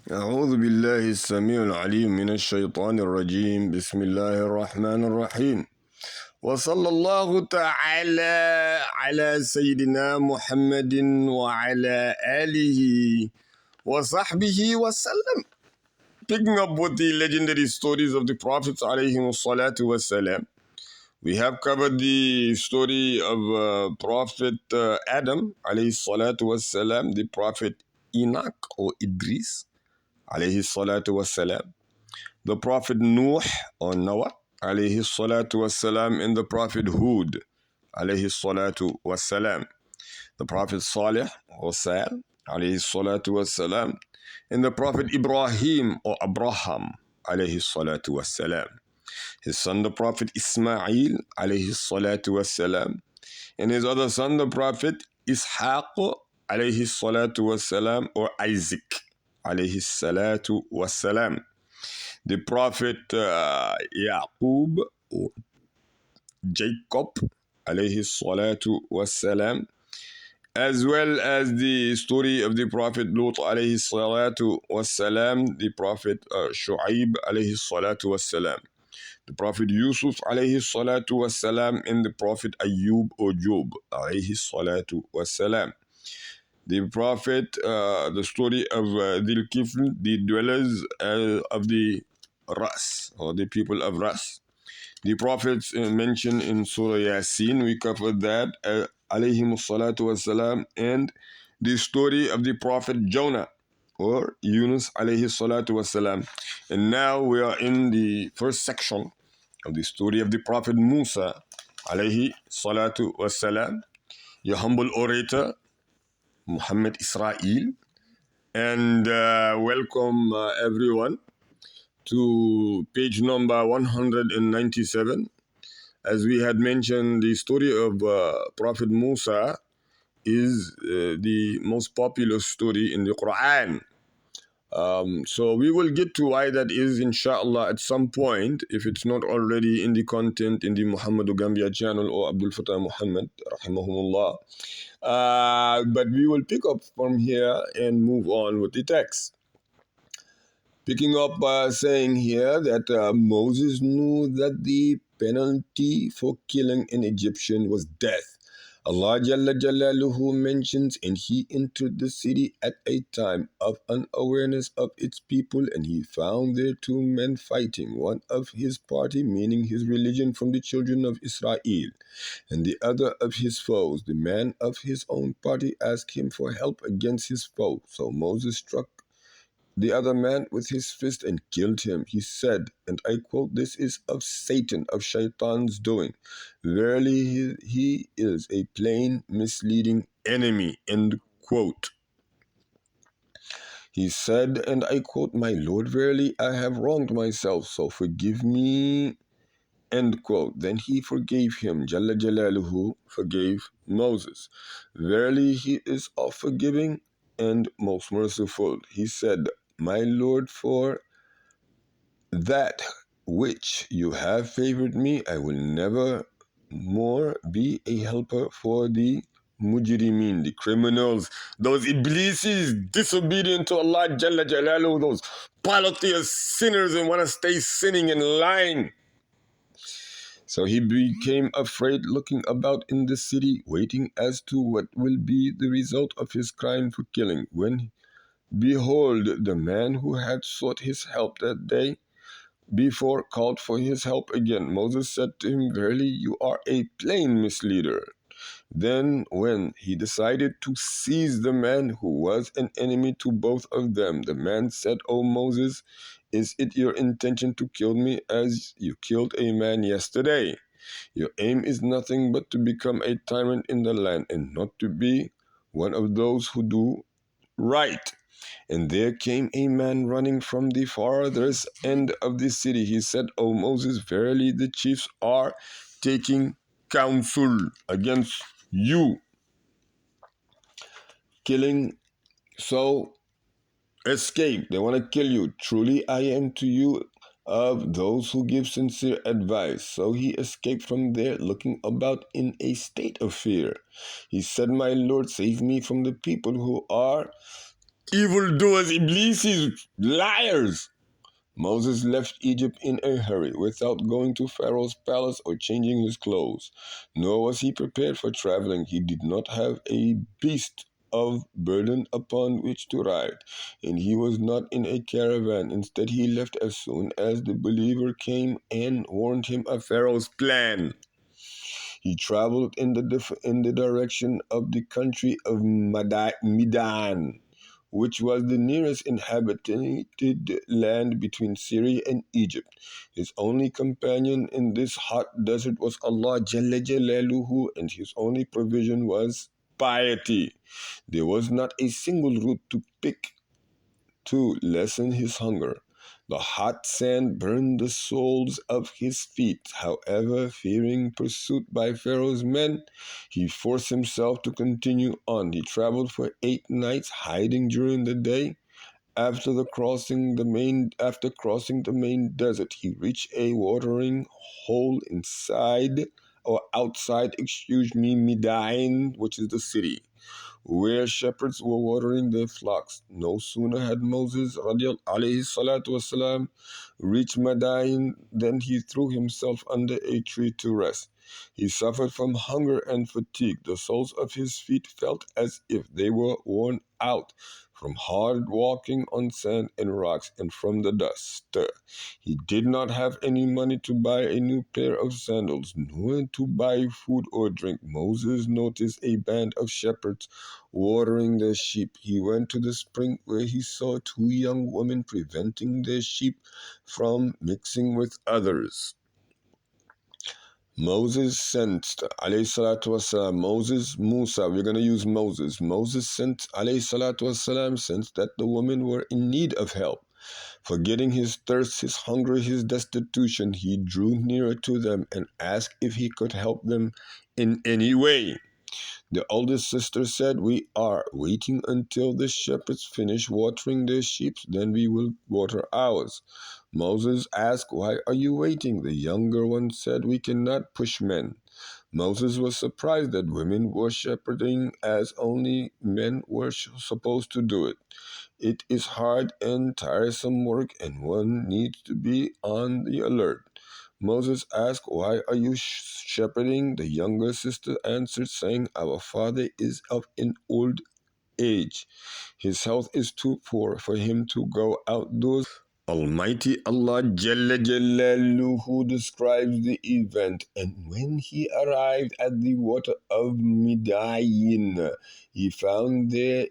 أعوذ بالله السميع العليم من الشيطان الرجيم بسم الله الرحمن الرحيم وصلى الله تعالى على سيدنا محمد وعلى آله وصحبه وسلم. Picking up with the legendary stories of the prophets alayhim salatu wassalam, we have covered the story of Prophet Adam alayhi salatu wassalam, the Prophet Enoch or Idris alayhi salatu wassalam, the Prophet Nuh or Noah alayhi salatu wassalam, and the Prophet Hud alayhi salatu wassalam, the Prophet Salih or Sal alayhi salatu wassalam, and the Prophet Ibrahim or Abraham alayhi salatu wassalam, his son the Prophet Ismail alayhi salatu wassalam, and his other son the Prophet Ishaq alayhi salatu wassalam or Isaac alayhi salatu wassalam, the Prophet Yaqub or Jacob alayhi salatu wassalam, as well as the story of the Prophet Lut alayhi salatu wassalam, the Prophet Shu'aib alayhi salatu wassalam, the Prophet Yusuf alayhi salatu wassalam, and the Prophet Ayyub or Job alayhi salatu wassalam. The Prophet, the story of Dhil Kifl, the dwellers of the Ras, or the people of Ras. The prophets mentioned in Surah Yasin, we covered that, alayhim salatu wassalam, and the story of the Prophet Jonah, or Yunus alayhi salatu wassalam. And now we are in the first section of the story of the Prophet Musa alayhi salatu wassalam, your humble orator, Muhammad Israel, and welcome everyone to page number 197. As we had mentioned, the story of Prophet Musa is the most popular story in the Quran. So we will get to why that is, inshallah, at some point, if it's not already in the content in the Muhammadu Gambia channel or Abdul Fattah Muhammad, rahimahumullah. But we will pick up from here and move on with the text. Picking up saying here that Moses knew that the penalty for killing an Egyptian was death. Allah Jalla Jalaluhu mentions, and he entered the city at a time of unawareness of its people, and he found there two men fighting, one of his party, meaning his religion, from the children of Israel, and the other of his foes. The man of his own party asked him for help against his foe. So Moses struck the other man with his fist and killed him. He said, and I quote, "This is of Satan, of Shaitan's doing. Verily he is a plain, misleading enemy," end quote. He said, and I quote, "My Lord, verily I have wronged myself, so forgive me," end quote. Then he forgave him. Jalla Jalaluhu forgave Moses. Verily he is all forgiving and most merciful. He said, "My Lord, for that which you have favored me, I will never more be a helper for the mujrimin, the criminals, those Iblisis, disobedient to Allah Jalla Jalaluhu, those polytheist sinners and want to stay sinning and lying." So he became afraid, looking about in the city, waiting as to what will be the result of his crime for killing. When, behold, the man who had sought his help that day before called for his help again. Moses said to him, "Verily you are a plain misleader." Then when he decided to seize the man who was an enemy to both of them, the man said, "O Moses, is it your intention to kill me as you killed a man yesterday? Your aim is nothing but to become a tyrant in the land and not to be one of those who do right." And there came a man running from the farthest end of the city. He said, "O Moses, verily the chiefs are taking counsel against you, killing, so escape. They want to kill you. Truly I am to you of those who give sincere advice." So he escaped from there, looking about in a state of fear. He said, "My Lord, save me from the people who are evildoers, Iblisis, liars. Moses left Egypt in a hurry, without going to Pharaoh's palace or changing his clothes. Nor was he prepared for traveling. He did not have a beast of burden upon which to ride, and he was not in a caravan. Instead, he left as soon as the believer came and warned him of Pharaoh's plan. He traveled in the direction of the country of Midian, which was the nearest inhabited land between Syria and Egypt. His only companion in this hot desert was Allah Jalla Jalaluhu, and his only provision was piety. There was not a single root to pick to lessen his hunger. The hot sand burned the soles of his feet. However, fearing pursuit by Pharaoh's men, he forced himself to continue on. He traveled for 8 nights, hiding during the day. After crossing the main desert, he reached a watering hole outside, Midian, which is the city, where shepherds were watering their flocks. No sooner had Moses alayhi salatu wasalam reached Madian than he threw himself under a tree to rest. He suffered from hunger and fatigue. The soles of his feet felt as if they were worn out from hard walking on sand and rocks and from the dust. He did not have any money to buy a new pair of sandals, nor to buy food or drink. Moses noticed a band of shepherds watering their sheep. He went to the spring, where he saw two young women preventing their sheep from mixing with others. Moses sent, alayhi salatu wasalam, Musa, we're going to use Moses. Moses sent, alayhi salatu wasalam, sensed that the women were in need of help. Forgetting his thirst, his hunger, his destitution, he drew nearer to them and asked if he could help them in any way. The oldest sister said, "We are waiting until the shepherds finish watering their sheep, then we will water ours." Moses asked, "Why are you waiting?" The younger one said, "We cannot push men." Moses was surprised that women were shepherding, as only men were supposed to do it. It is hard and tiresome work, and one needs to be on the alert. Moses asked, "Why are you shepherding?" The younger sister answered, saying, "Our father is of an old age. His health is too poor for him to go outdoors." Almighty Allah Jalla Jalaluhu describes the event, and when he arrived at the water of Midian, he found there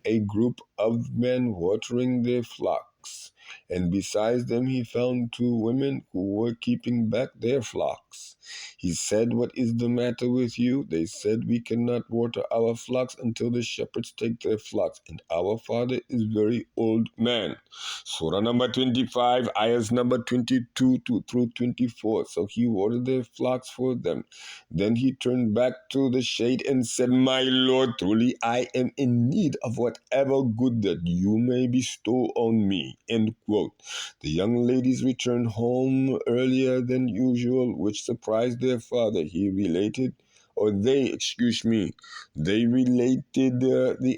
a group of men watering their flocks, and besides them he found two women who were keeping back their flocks. He said, "What is the matter with you?" They said, "We cannot water our flocks until the shepherds take their flocks, and our father is very old man." Surah number 25, ayahs number 22 through 24. So he watered their flocks for them. Then he turned back to the shade and said, "My Lord, truly I am in need of whatever good that you may bestow on me." End quote. The young ladies returned home earlier than usual, which surprised their father. They related the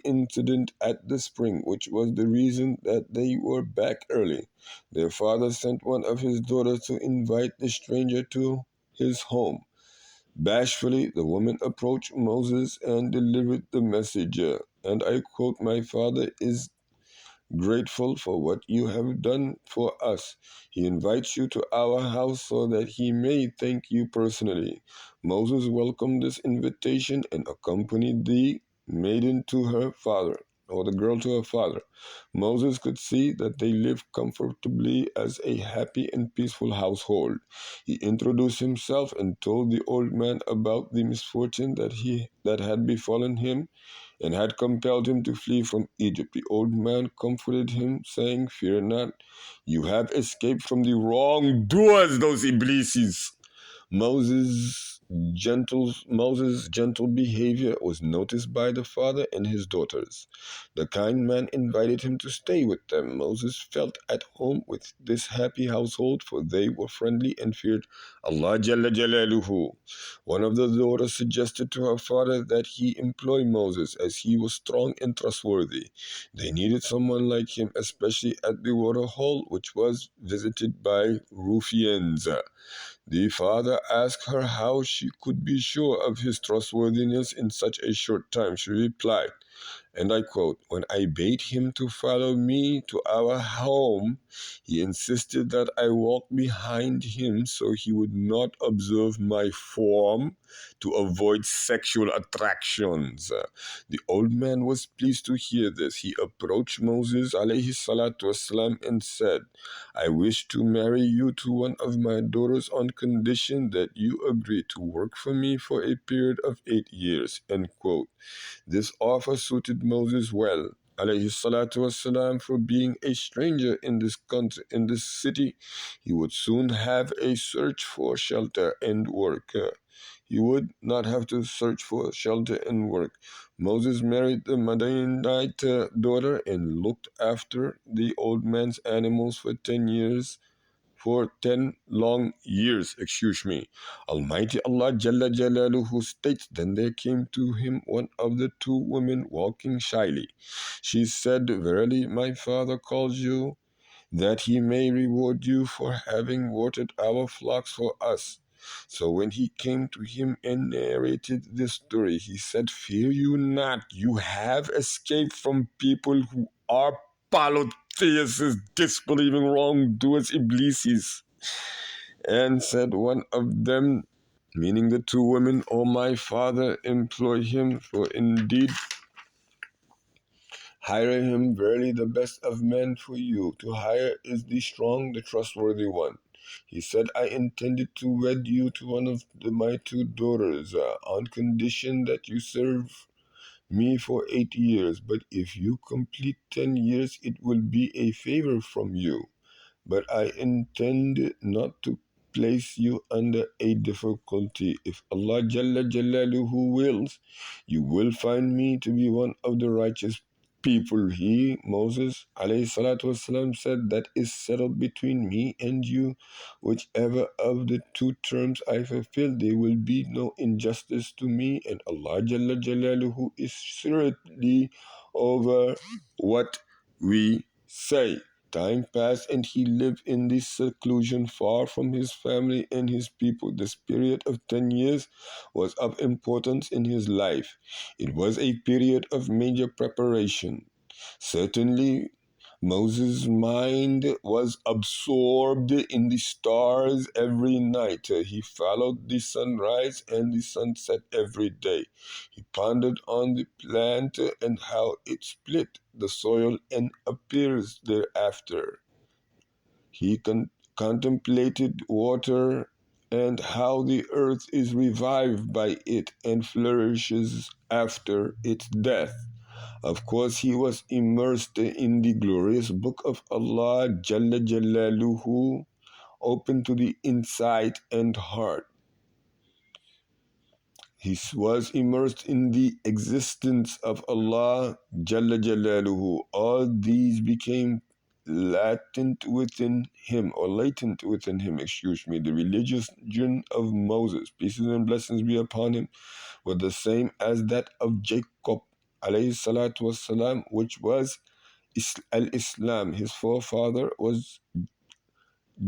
incident at the spring, which was the reason that they were back early. Their father sent one of his daughters to invite the stranger to his home. Bashfully, the woman approached Moses and delivered the message, and I quote, "My father is grateful for what you have done for us. He invites you to our house so that he may thank you personally." Moses welcomed this invitation and accompanied the maiden to her father, or the girl to her father. Moses could see that they lived comfortably as a happy and peaceful household. He introduced himself and told the old man about the misfortune that had befallen him and had compelled him to flee from Egypt. The old man comforted him, saying, "Fear not, you have escaped from the wrongdoers, those Iblisis." Moses Moses' gentle behavior was noticed by the father and his daughters. The kind man invited him to stay with them. Moses felt at home with this happy household, for they were friendly and feared Allah Jalla Jalaluhu. One of the daughters suggested to her father that he employ Moses, as he was strong and trustworthy. They needed someone like him, especially at the water hole, which was visited by ruffians. The father asked her how she could be sure of his trustworthiness in such a short time. She replied, and I quote, "When I bade him to follow me to our home, he insisted that I walk behind him so he would not observe my form to avoid sexual attractions." The old man was pleased to hear this. He approached Moses alayhi salatu wasalam and said, "I wish to marry you to one of my daughters on condition that you agree to work for me for a period of 8 years." End quote. This offer suited Moses well, alayhi salatu wassalam, for being a stranger in this country, in this city. He would soon have a search for shelter and work. He would not have to search for shelter and work. Moses married the Madianite daughter and looked after the old man's animals for 10 years, for 10 long years, excuse me. Almighty Allah Jalla Jalaluhu states, "Then there came to him one of the two women walking shyly. She said, 'Verily, my father calls you, that he may reward you for having watered our flocks for us.' So when he came to him and narrated this story, he said, 'Fear you not, you have escaped from people who are polytheists, disbelieving wrongdoers, Iblisis.' And said one of them, meaning the two women, 'O my father, employ him, for indeed hire him, verily the best of men for you to hire is the strong, the trustworthy one.' He said, 'I intended to wed you to one of my two daughters, on condition that you serve me for 8 years. But if you complete 10 years, it will be a favor from you. But I intend not to place you under a difficulty. If Allah Jalla Jalaluhu wills, you will find me to be one of the righteous people.' He, Moses alayhi salatu wasalam, said, 'That is settled between me and you. Whichever of the two terms I fulfill, there will be no injustice to me, and Allah Jalla Jalaluhu is certainly over what we say.' Time passed, and he lived in this seclusion far from his family and his people. This period of 10 years was of importance in his life. It was a period of major preparation. Certainly, Moses' mind was absorbed in the stars every night. He followed the sunrise and the sunset every day. He pondered on the plant and how it split the soil and appears thereafter. He contemplated water and how the earth is revived by it and flourishes after its death. Of course, he was immersed in the glorious book of Allah Jalla Jalaluhu, open to the insight and heart. He was immersed in the existence of Allah Jalla Jalaluhu. All these became latent within him, excuse me. The religion of Moses, peace and blessings be upon him, were the same as that of Jacob alayhi salatu wasalam, which was al-Islam. His forefather was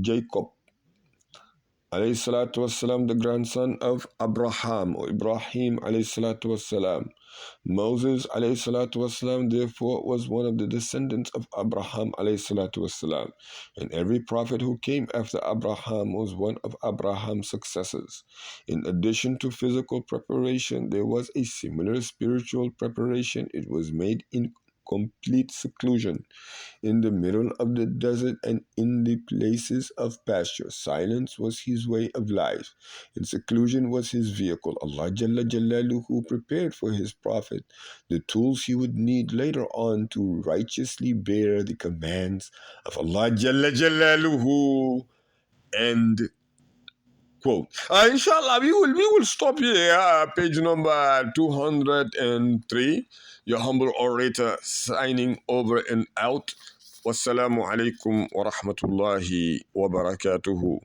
Jacob alayhi salatu wasalam, the grandson of Abraham or Ibrahim alayhi salatu wasalam. Moses alayhi salatu wasalam therefore was one of the descendants of Abraham alayhi salatu wasalam, and every prophet who came after Abraham was one of Abraham's successors. In addition to physical preparation, there was a similar spiritual preparation. It was made in complete seclusion, in the middle of the desert and in the places of pasture. Silence was his way of life, and seclusion was his vehicle. Allah Jalla Jalaluhu prepared for his prophet the tools he would need later on to righteously bear the commands of Allah Jalla Jalaluhu and quote. Inshallah, we will stop here. Page number 203. Your humble orator signing over and out. Wassalamu alaikum wa rahmatullahi wa barakatuhu.